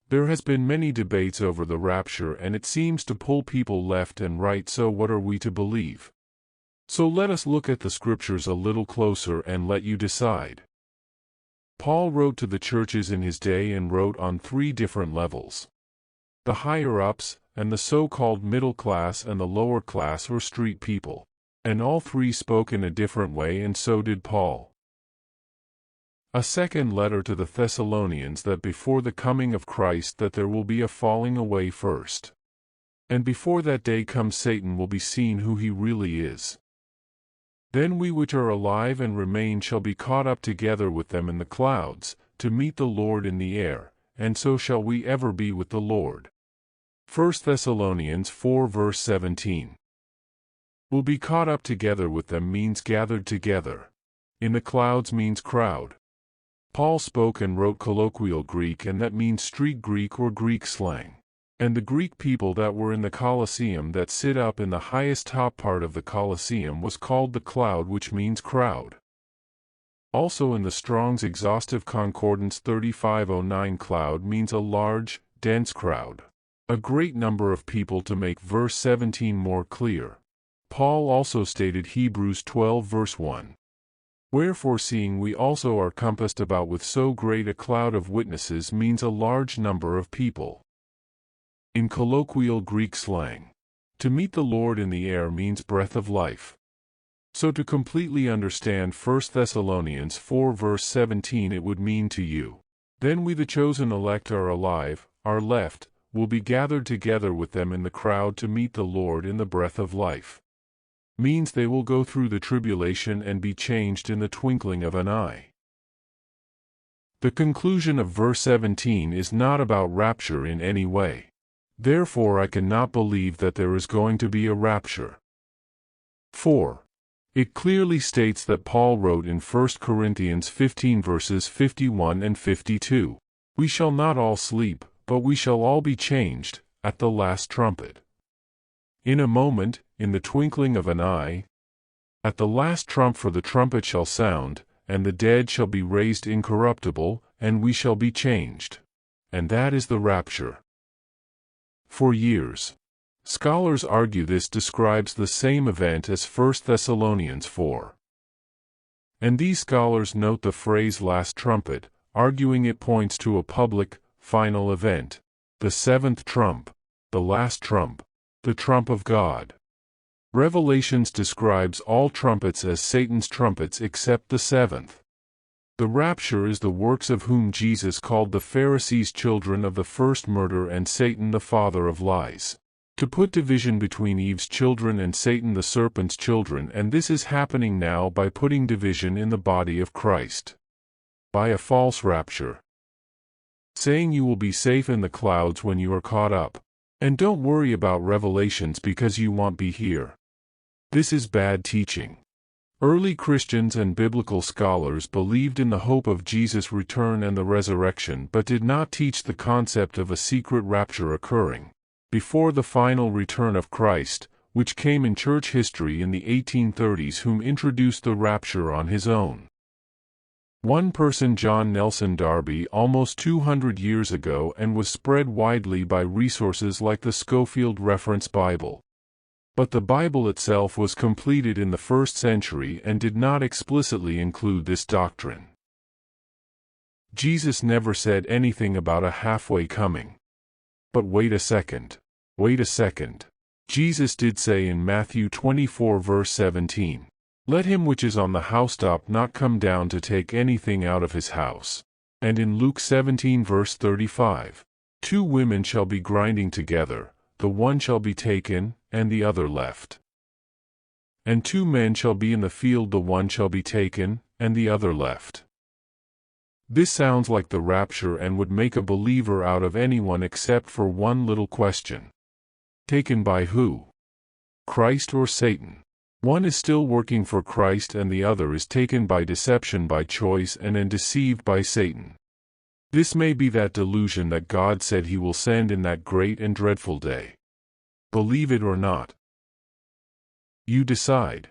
There has been many debates over the rapture, and it seems to pull people left and right, so what are we to believe? So let us look at the scriptures a little closer and let you decide. Paul wrote to the churches in his day and wrote on three different levels: the higher-ups, and the so-called middle class, and the lower class or street people. And all three spoke in a different way, and so did Paul. A second letter to the Thessalonians, that before the coming of Christ that there will be a falling away first. And before that day comes, Satan will be seen who he really is. Then we which are alive and remain shall be caught up together with them in the clouds, to meet the Lord in the air, and so shall we ever be with the Lord. 1 Thessalonians 4 verse 17. Will be caught up together with them means gathered together. In the clouds means crowd. Paul spoke and wrote colloquial Greek, and that means street Greek or Greek slang. And the Greek people that were in the Colosseum, that sit up in the highest top part of the Colosseum, was called the cloud, which means crowd. Also in the Strong's Exhaustive Concordance 3509, cloud means a large, dense crowd. A great number of people. To make verse 17 more clear, Paul also stated Hebrews 12 verse 1. Wherefore, seeing we also are compassed about with so great a cloud of witnesses, means a large number of people. In colloquial Greek slang, to meet the Lord in the air means breath of life. So to completely understand 1 Thessalonians 4 verse 17, it would mean to you, then we the chosen elect are alive, are left, will be gathered together with them in the crowd to meet the Lord in the breath of life. Means they will go through the tribulation and be changed in the twinkling of an eye. The conclusion of verse 17 is not about rapture in any way. Therefore I cannot believe that there is going to be a rapture. 4. It clearly states that Paul wrote in 1 Corinthians 15 verses 51 and 52, "We shall not all sleep, but we shall all be changed, at the last trumpet. In a moment, in the twinkling of an eye, at the last trump, for the trumpet shall sound, and the dead shall be raised incorruptible, and we shall be changed." And that is the rapture. For years, scholars argue this describes the same event as 1 Thessalonians 4. And these scholars note the phrase last trumpet, arguing it points to a public, final event, the seventh trump, the last trump, the trump of God. Revelations describes all trumpets as Satan's trumpets except the seventh. The rapture is the works of whom Jesus called the Pharisees children of the first murder, and Satan the father of lies, to put division between Eve's children and Satan the serpent's children, and this is happening now by putting division in the body of Christ. By a false rapture. Saying you will be safe in the clouds when you are caught up. And don't worry about Revelations because you won't be here. This is bad teaching. Early Christians and biblical scholars believed in the hope of Jesus' return and the resurrection, but did not teach the concept of a secret rapture occurring before the final return of Christ, which came in church history in the 1830s, whom introduced the rapture on his own. One person, John Nelson Darby, almost 200 years ago, and was spread widely by resources like the Scofield Reference Bible. But the Bible itself was completed in the 1st century and did not explicitly include this doctrine. Jesus never said anything about a halfway coming. But wait a second. Jesus did say in Matthew 24 verse 17, "Let him which is on the housetop not come down to take anything out of his house." And in Luke 17 verse 35, "Two women shall be grinding together, the one shall be taken, and the other left. And two men shall be in the field, the one shall be taken, and the other left." This sounds like the rapture and would make a believer out of anyone except for one little question. Taken by who? Christ or Satan? One is still working for Christ and the other is taken by deception, by choice, and then deceived by Satan. This may be that delusion that God said He will send in that great and dreadful day. Believe it or not. You decide.